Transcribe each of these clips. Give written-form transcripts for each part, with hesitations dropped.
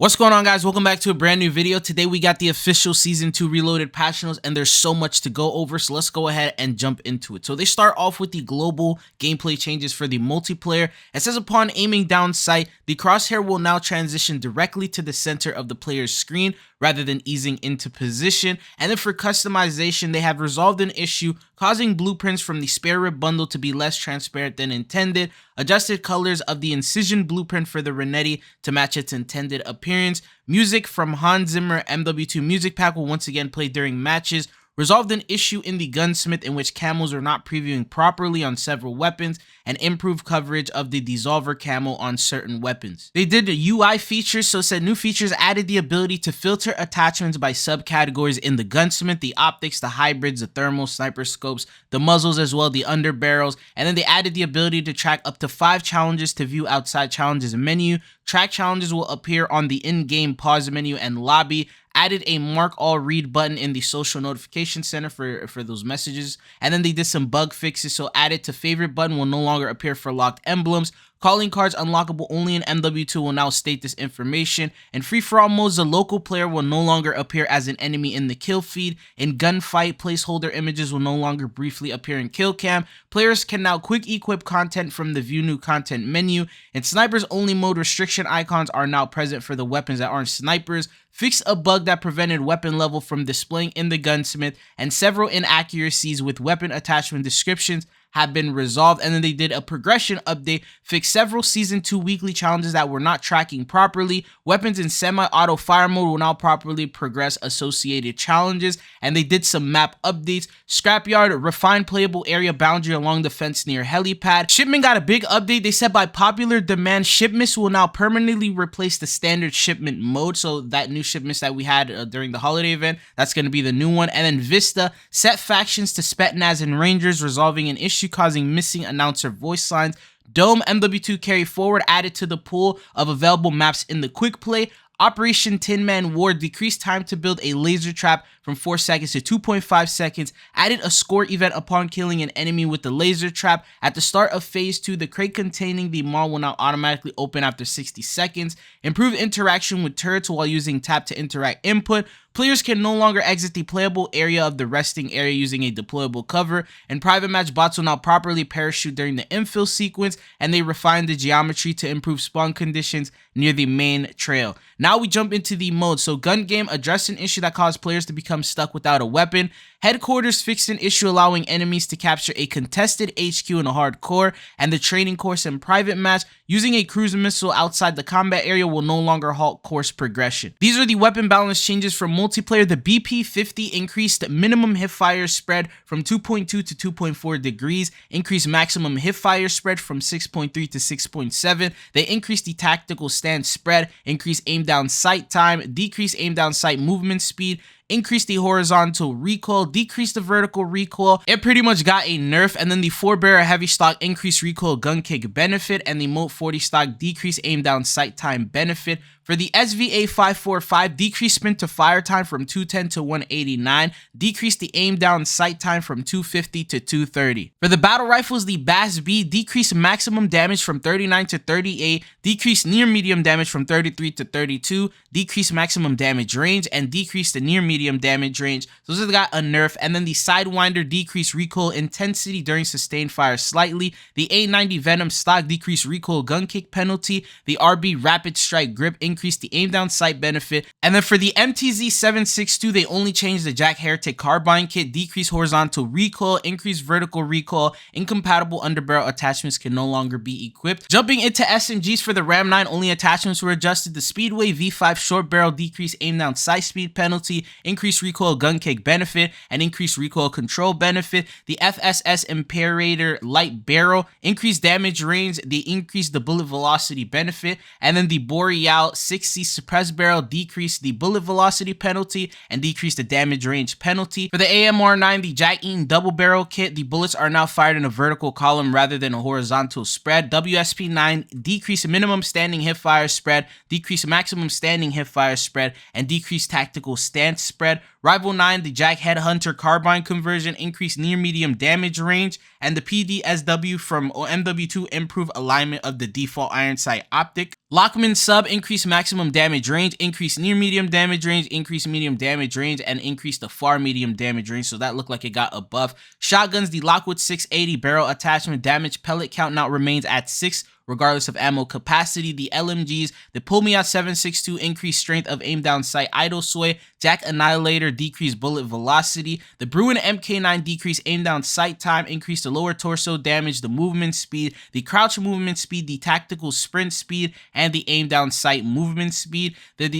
What's going on, guys? Welcome back to a brand new video. Today we got the official season 2 reloaded patch notes, and there's so much to go over, so let's go ahead and jump into it. So they start off with the global gameplay changes for the multiplayer. It says upon aiming down sight, the crosshair will now transition directly to the center of the player's screen rather than easing into position. And then for customization, they have resolved an issue causing blueprints from the spare rib bundle to be less transparent than intended, adjusted colors of the incision blueprint for the Renetti to match its intended appearance. Music from Hans Zimmer MW3 music pack will once again play during matches. Resolved an issue in the gunsmith in which camos are not previewing properly on several weapons, and improved coverage of the dissolver camo on certain weapons. They did the UI features, so said new features added the ability to filter attachments by subcategories in the gunsmith, the optics, the hybrids, the thermal, sniper scopes, the muzzles as well, the underbarrels, and then they added the ability to track up to 5 challenges to view outside challenges menu. Track challenges will appear on the in-game pause menu and lobby. Added a mark all read button in the social notification center for those messages. And then they did some bug fixes, so added to favorite button will no longer appear for locked emblems. Calling cards unlockable only in MW2 will now state this information. In free-for-all modes, the local player will no longer appear as an enemy in the kill feed. In gunfight, placeholder images will no longer briefly appear in kill cam. Players can now quick equip content from the view new content menu. In snipers only mode, restriction icons are now present for the weapons that aren't snipers. Fixed a bug that prevented weapon level from displaying in the gunsmith, and several inaccuracies with weapon attachment descriptions have been resolved. And then they did a progression update, fixed several season 2 weekly challenges that were not tracking properly. Weapons in semi-auto fire mode will now properly progress associated challenges, and they did some map updates. Scrapyard refined playable area boundary along the fence near helipad. Shipment got a big update. They said by popular demand, shipments will now permanently replace the standard shipment mode. So that new shipments that we had during the holiday event, that's going to be the new one. And then Vista set factions to Spetsnaz and Rangers, resolving an issue causing missing announcer voice lines. Dome MW2 carry forward added to the pool of available maps in the quick play. Operation Tin Man War decreased time to build a laser trap from 4 seconds to 2.5 seconds. Added a score event upon killing an enemy with the laser trap. At the start of phase 2, the crate containing the mall will now automatically open after 60 seconds. Improved interaction with turrets while using tap to interact input. Players can no longer exit the playable area of the resting area using a deployable cover, and private match bots will now properly parachute during the infill sequence, and they refined the geometry to improve spawn conditions near the main trail. Now we jump into the mode. So gun game addressed an issue that caused players to become stuck without a weapon. Headquarters fixed an issue allowing enemies to capture a contested HQ in a hardcore, and the training course in private match using a cruise missile outside the combat area will no longer halt course progression. These are the weapon balance changes for multiplayer. The BP-50 increased minimum hipfire spread from 2.2 to 2.4 degrees, increased maximum hipfire spread from 6.3 to 6.7. They increased the tactical stance spread, increased aim down sight time, decreased aim down sight movement speed, increase the horizontal recoil, decrease the vertical recoil. It pretty much got a nerf. And then the 4-barrel heavy stock increased recoil gun kick benefit, and the Moat 40 stock decreased aim down sight time benefit. For the SVA 545, decreased sprint to fire time from 210 to 189, decreased the aim down sight time from 250 to 230. For the battle rifles, the Bass B decreased maximum damage from 39 to 38, decreased near medium damage from 33 to 32, decreased maximum damage range, and decreased the near medium damage range. So this has got a nerf. And then the Sidewinder decreased recoil intensity during sustained fire slightly. The A90 Venom stock decreased recoil gun kick penalty. The RB Rapid Strike grip increased the aim down sight benefit. And then for the MTZ 762, they only changed the Jack Heretic carbine kit, decreased horizontal recoil, increased vertical recoil. Incompatible underbarrel attachments can no longer be equipped. Jumping into SMGs, for the Ram 9, only attachments were adjusted. The Speedway V5 short barrel decreased aim down sight speed penalty, increased recoil gun kick benefit, and increased recoil control benefit. The FSS Imperator light barrel increased damage range, they increased the bullet velocity benefit. And then the Boreal 6C suppressed barrel decreased the bullet velocity penalty and decreased the damage range penalty. For the AMR9, the Jack Eaton double barrel kit, the bullets are now fired in a vertical column rather than a horizontal spread. WSP9 decreased minimum standing hipfire spread, decreased maximum standing hipfire spread, and decreased tactical stance spread. Rival 9, the Jack Headhunter carbine conversion, increased near medium damage range, and the PDSW from MW2 improved alignment of the default iron sight optic. Lockman sub increased maximum damage range, increased near medium damage range, increased medium damage range, and increased the far medium damage range, so that looked like it got a buff. Shotguns, the Lockwood 680 barrel attachment damage pellet count now remains at 6 regardless of ammo capacity. The LMGs, the Pull-Me-Out 7.62 increased strength of aim down sight idle sway, Jack Annihilator decreased bullet velocity, the Bruin MK9 decreased aim down sight time, increased the lower torso damage, the movement speed, the crouch movement speed, the tactical sprint speed, and the aim down sight movement speed.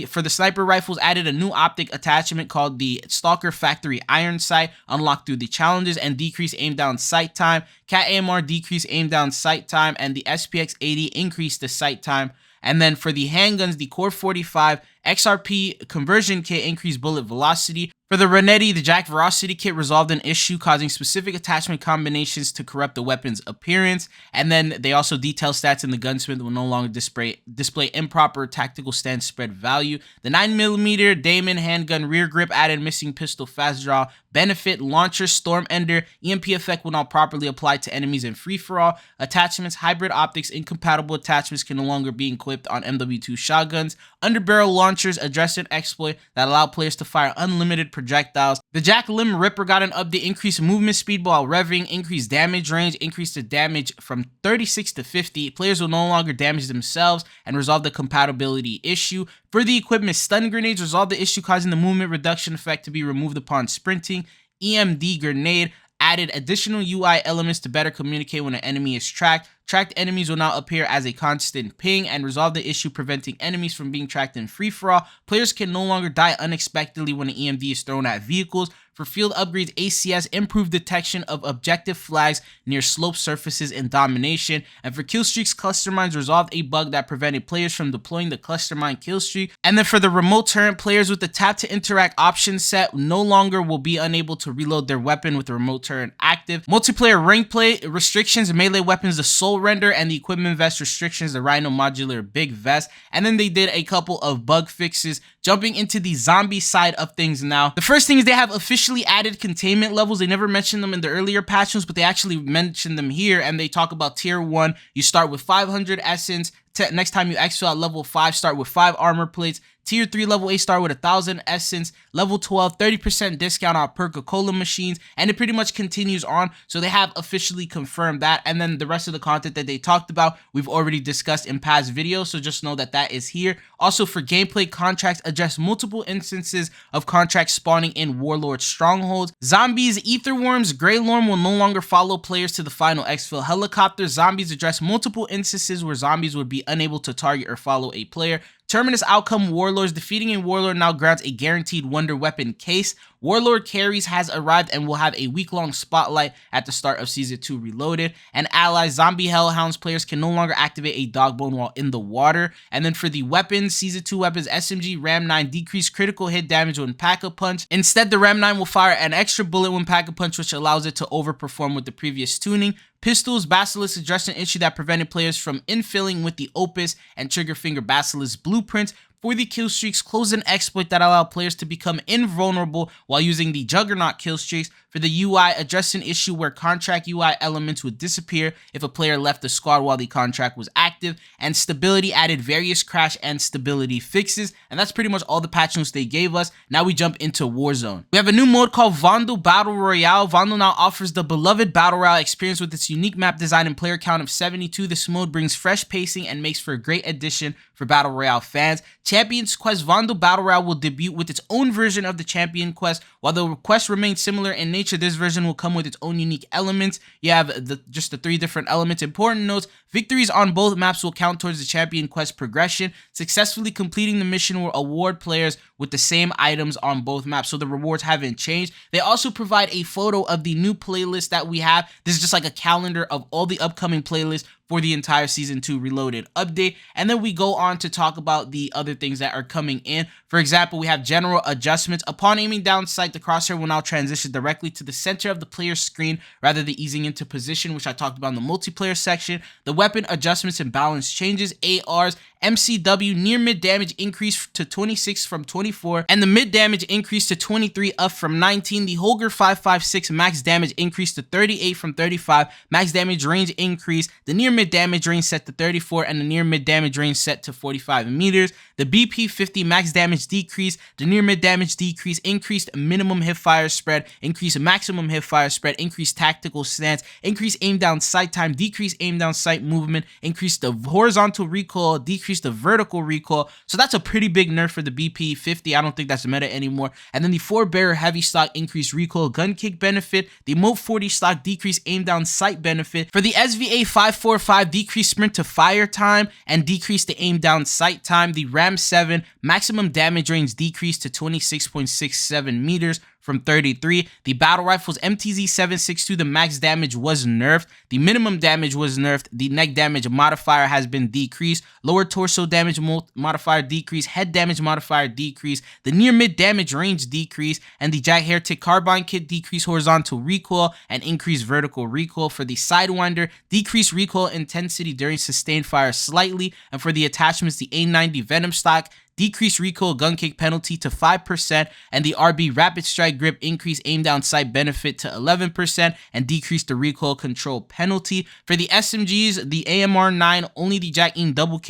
For the sniper rifles, added a new optic attachment called the Stalker Factory Iron Sight, unlocked through the challenges, and decreased aim down sight time. Cat AMR decreased aim down sight time, and the SPX 80 increased the sight time. And then for the handguns, the Core 45 XRP conversion kit increased bullet velocity. For the Renetti, the Jack Veracity kit resolved an issue causing specific attachment combinations to corrupt the weapon's appearance. And then they also detail stats in the gunsmith will no longer display improper tactical stance spread value. The 9mm Damon handgun rear grip added missing pistol fast draw benefit. Launcher Storm Ender EMP effect will not properly apply to enemies in free-for-all. Attachments, hybrid optics, incompatible attachments can no longer be equipped on MW2 shotguns. Underbarrel launchers addressed an exploit that allowed players to fire unlimited projectiles. The Jack Limb Ripper got an update, increased movement speed while revving, increased damage range, increased the damage from 36 to 50. Players will no longer damage themselves and resolve the compatibility issue. For the equipment, stun grenades resolved the issue causing the movement reduction effect to be removed upon sprinting. EMD grenade added additional UI elements to better communicate when an enemy is tracked. Tracked enemies will now appear as a constant ping and resolve the issue preventing enemies from being tracked in free-for-all. Players can no longer die unexpectedly when an EMD is thrown at vehicles. For field upgrades, ACS improved detection of objective flags near slope surfaces in domination. And for killstreaks, cluster mines resolved a bug that prevented players from deploying the cluster mine killstreak. And then for the remote turret, players with the tap to interact option set no longer will be unable to reload their weapon with the remote turret active. Multiplayer rank play restrictions, melee weapons, the soul render, and the equipment vest restrictions, the Rhino modular big vest. And then they did a couple of bug fixes. Jumping into the zombie side of things now. The first thing is they have officially added containment levels. They never mentioned them in the earlier patch notes, but they actually mentioned them here, and they talk about tier 1. You start with 500 essence. Next time you exfil at level 5, start with 5 armor plates. Tier 3 level 8 start with 1,000 essence. Level 12, 30% discount on Perca-Cola machines. And it pretty much continues on. So they have officially confirmed that. And then the rest of the content that they talked about, we've already discussed in past videos. So just know that that is here. Also for gameplay, contracts address multiple instances of contracts spawning in Warlord strongholds. Zombies, Ether Worms, Greylorn will no longer follow players to the final exfil helicopter. Zombies address multiple instances where zombies would be unable to target or follow a player. Terminus outcome Warlords. Defeating a Warlord now grants a guaranteed Wonder Weapon case. Warlord Carries has arrived and will have a week-long spotlight at the start of Season 2 Reloaded. And allies, Zombie Hellhounds players can no longer activate a dog bone while in the water. And then for the weapons, Season 2 weapons, SMG Ram 9 decrease critical hit damage when Pack-a-Punch. Instead, the Ram 9 will fire an extra bullet when Pack-a-Punch, which allows it to overperform with the previous tuning. Pistols, Basilisk addressed an issue that prevented players from infilling with the Opus and Trigger Finger Basilisk blueprints. For the killstreaks, close an exploit that allowed players to become invulnerable while using the Juggernaut killstreaks. For the UI, address an issue where contract UI elements would disappear if a player left the squad while the contract was active. And stability added various crash and stability fixes. And that's pretty much all the patch notes they gave us. Now we jump into Warzone. We have a new mode called Vandal Battle Royale. Vandal now offers the beloved Battle Royale experience with its unique map design and player count of 72. This mode brings fresh pacing and makes for a great addition for Battle Royale fans. Champions Quest Vandal Battle Royale will debut with its own version of the Champion Quest. While the quest remains similar in nature, this version will come with its own unique elements. You have just the 3 different elements. Important notes, victories on both maps will count towards the Champion Quest progression. Successfully completing the mission will award players with the same items on both maps, so the rewards haven't changed. They also provide a photo of the new playlist that we have. This is just like a calendar of all the upcoming playlists for the entire Season 2 Reloaded update. And then we go on to talk about the other things that are coming in. For example, we have general adjustments. Upon aiming down sight, the crosshair will now transition directly to the center of the player's screen rather than easing into position, which I talked about in the multiplayer section. The weapon adjustments and balance changes. ARs MCW near mid damage increased to 26 from 24, and the mid damage increased to 23 up from 19. The Holger 556 max damage increased to 38 from 35. Max damage range increased. The near mid damage range set to 34, and the near mid damage range set to 45 meters. The BP50 max damage decreased. The near mid damage decrease. Increased minimum hip fire spread. Increased maximum hip fire spread. Increased tactical stance. Increased aim down sight time. Decreased aim down sight movement. Increased the horizontal recoil. Decreased the vertical recoil. So that's a pretty big nerf for the BP50. I don't think that's meta anymore. And then the 4-barrel heavy stock increased recoil gun kick benefit. The Moat 40 stock decreased aim down sight benefit. For the SVA 545 decreased sprint to fire time and decreased the aim down sight time. The Ram 7 maximum damage range decreased to 26.67 meters from 33. The battle rifles MTZ 762, the max damage was nerfed. The minimum damage was nerfed. The neck damage modifier has been decreased. Lower torso damage modifier decreased. Head damage modifier decreased. The near mid damage range decreased. And the Jack Heretic carbine kit decreased horizontal recoil and increased vertical recoil. For the Sidewinder, decreased recoil intensity during sustained fire slightly. And for the attachments, the A90 Venom stock decreased recoil gun kick penalty to 5%, and the RB rapid strike grip increased aim down sight benefit to 11% and decreased the recoil control penalty. For the SMGs, the AMR9, only the Jack Ean double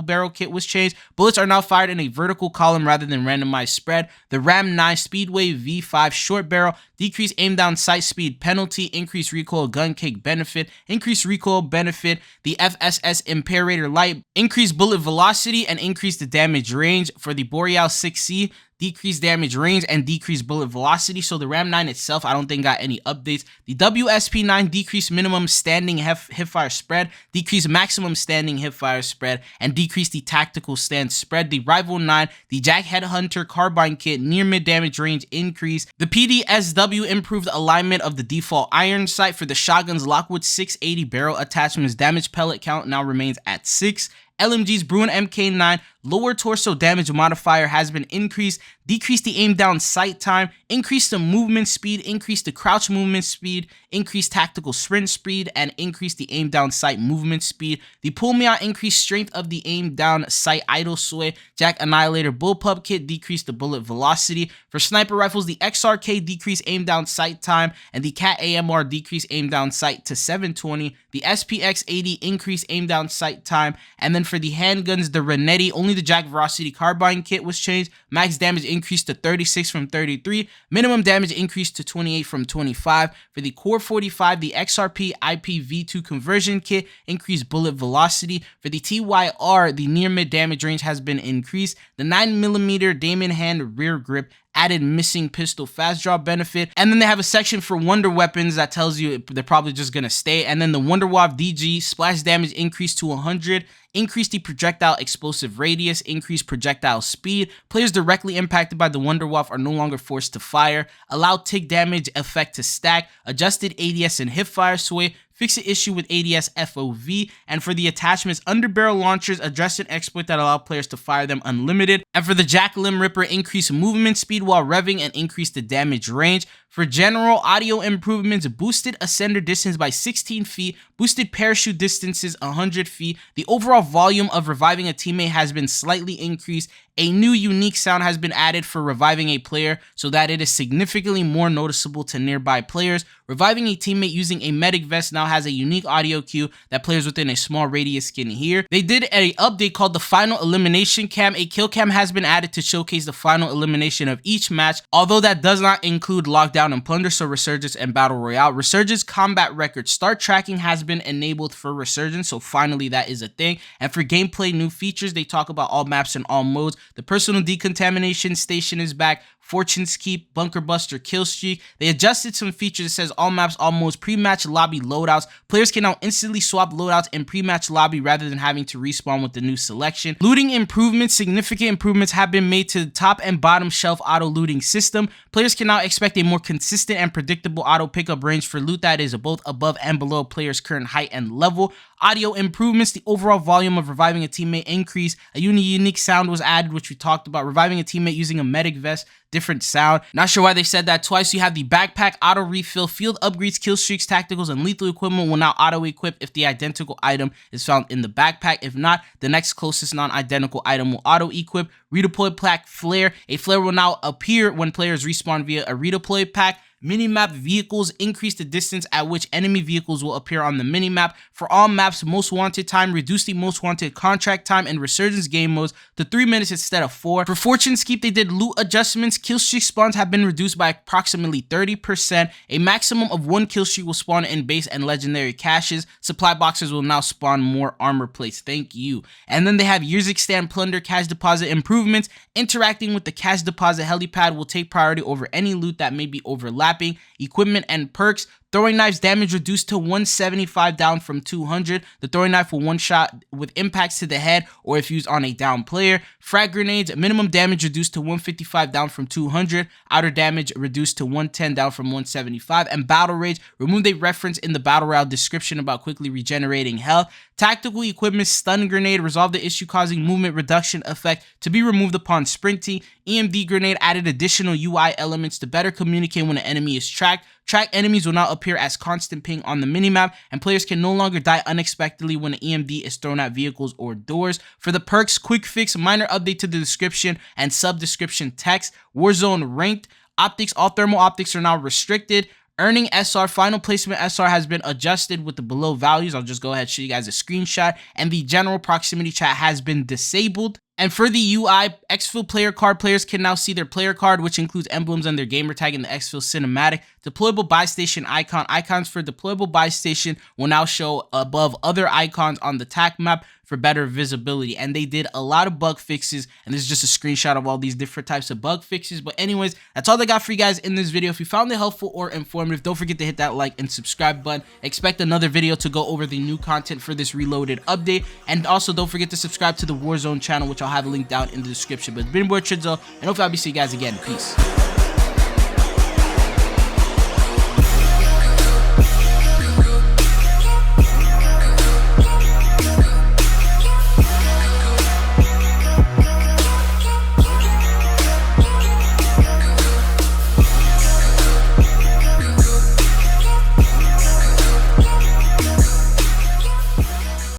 barrel kit was changed. Bullets are now fired in a vertical column rather than randomized spread. The Ram 9 Speedway V5 short barrel decreased aim down sight speed penalty, increased recoil gun kick benefit, increased recoil benefit. The FSS Imperator Light increased bullet velocity and increased the damage range. For the Boreal 6C, decreased damage range and decreased bullet velocity. So the Ram 9 itself, I don't think got any updates. The WSP9 decreased minimum standing hipfire spread, decreased maximum standing hipfire spread, and decreased the tactical stance spread. The Rival 9, the Jack Headhunter carbine kit near mid damage range increased. The PDSW improved alignment of the default iron sight. For the shotguns, Lockwood 680 barrel attachments damage pellet count now remains at 6. LMG's Bruin MK9 lower torso damage modifier has been increased, decreased the aim down sight time, increased the movement speed, increased the crouch movement speed, increased tactical sprint speed, and increased the aim down sight movement speed. The Pull Me Out increased strength of the aim down sight idle sway. Jack Annihilator bullpup kit decreased the bullet velocity. For sniper rifles, the XRK decreased aim down sight time, and the Cat AMR decreased aim down sight to 720. The SPX 80 increased aim down sight time, and then for the handguns, the Renetti, only the Jack Verocity carbine kit was changed. Max damage increased to 36 from 33. Minimum damage increased to 28 from 25. For the Core 45, the XRP IPv2 conversion kit increased bullet velocity. For the TYR, the near mid damage range has been increased. The 9mm Damon Hand rear grip added missing pistol fast draw benefit, and then they have a section for wonder weapons that tells you they're probably just gonna stay. And then the Wonderwaf DG splash damage increased to 100, increased the projectile explosive radius, increased projectile speed. Players directly impacted by the Wonderwaf are no longer forced to fire. Allow tick damage effect to stack. Adjusted ADS and hipfire sway. Fix the issue with ADS FOV. And for the attachments, underbarrel launchers address an exploit that allow players to fire them unlimited. And for the Jack Limb Ripper, increase movement speed while revving and increase the damage range. For general audio improvements, boosted ascender distance by 16 feet, boosted parachute distances 100 feet. The overall volume of reviving a teammate has been slightly increased. A new unique sound has been added for reviving a player so that it is significantly more noticeable to nearby players. Reviving a teammate using a medic vest now has a unique audio cue that players within a small radius can hear. They did an update called the Final Elimination Cam. A kill cam has been added to showcase the final elimination of each match, although that does not include lockdown and plunder, so Resurgence and Battle Royale. Resurgence combat record start tracking has been enabled for Resurgence, so finally that is a thing. And for gameplay new features, they talk about all maps and all modes. The personal decontamination station is back. Fortune's Keep, Bunker Buster, Kill Streak. They adjusted some features. It says all maps, all modes, pre-match lobby loadouts. Players can now instantly swap loadouts in pre-match lobby rather than having to respawn with the new selection. Looting improvements. Significant improvements have been made to the top and bottom shelf auto looting system. Players can now expect a more consistent and predictable auto pickup range for loot that is both above and below players' current height and level. Audio improvements. The overall volume of reviving a teammate increased. A unique sound was added, which we talked about. Reviving a teammate using a medic vest, different sound. Not sure why they said that twice. You have the backpack, auto refill, field upgrades, kill streaks, tacticals, and lethal equipment equipment will now auto-equip if the identical item is found in the backpack. If not, the next closest non-identical item will auto-equip. Redeploy pack flare. A flare will now appear when players respawn via a redeploy pack. Minimap vehicles increase the distance at which enemy vehicles will appear on the minimap. For all maps, most wanted time, reduce the most wanted contract time and resurgence game modes to 3 minutes instead of 4. For Fortune's Keep, they did loot adjustments. Killstreak spawns have been reduced by approximately 30%. A maximum of 1 killstreak will spawn in base and legendary caches. Supply boxes will now spawn more armor plates. Thank you. And then they have years extend plunder cash deposit improvements. Interacting with the cash deposit helipad will take priority over any loot that may be overlapped. Equipment and perks. Throwing knives damage reduced to 175 down from 200. The throwing knife will one shot with impacts to the head or if used on a down player. Frag grenades, minimum damage reduced to 155 down from 200. Outer damage reduced to 110 down from 175. And battle rage, remove a reference in the battle royale description about quickly regenerating health. Tactical equipment, stun grenade, resolve the issue causing movement reduction effect to be removed upon sprinting. EMD grenade added additional UI elements to better communicate when an enemy is tracked. Tracked enemies will now appear as constant ping on the minimap, and players can no longer die unexpectedly when an EMD is thrown at vehicles or doors. For the perks, quick fix, minor update to the description and sub-description text. Warzone ranked optics, all thermal optics are now restricted. Earning SR, final placement SR has been adjusted with the below values. I'll just go ahead and show you guys a screenshot. And the general proximity chat has been disabled. And for the UI, exfil player card players can now see their player card, which includes emblems and their gamer tag in the exfil cinematic. Deployable buy station icon. Icons for deployable buy station will now show above other icons on the TAC map for better visibility. And they did a lot of bug fixes, and this is just a screenshot of all these different types of bug fixes. But anyways, that's all I got for you guys in this video. If you found it helpful or informative, don't forget to hit that like and subscribe button. Expect another video to go over the new content for this reloaded update. And also don't forget to subscribe to the Warzone channel, which I'll have a link down in the description. But it's been your boy Tridzo, and hopefully I'll be seeing you guys again. Peace.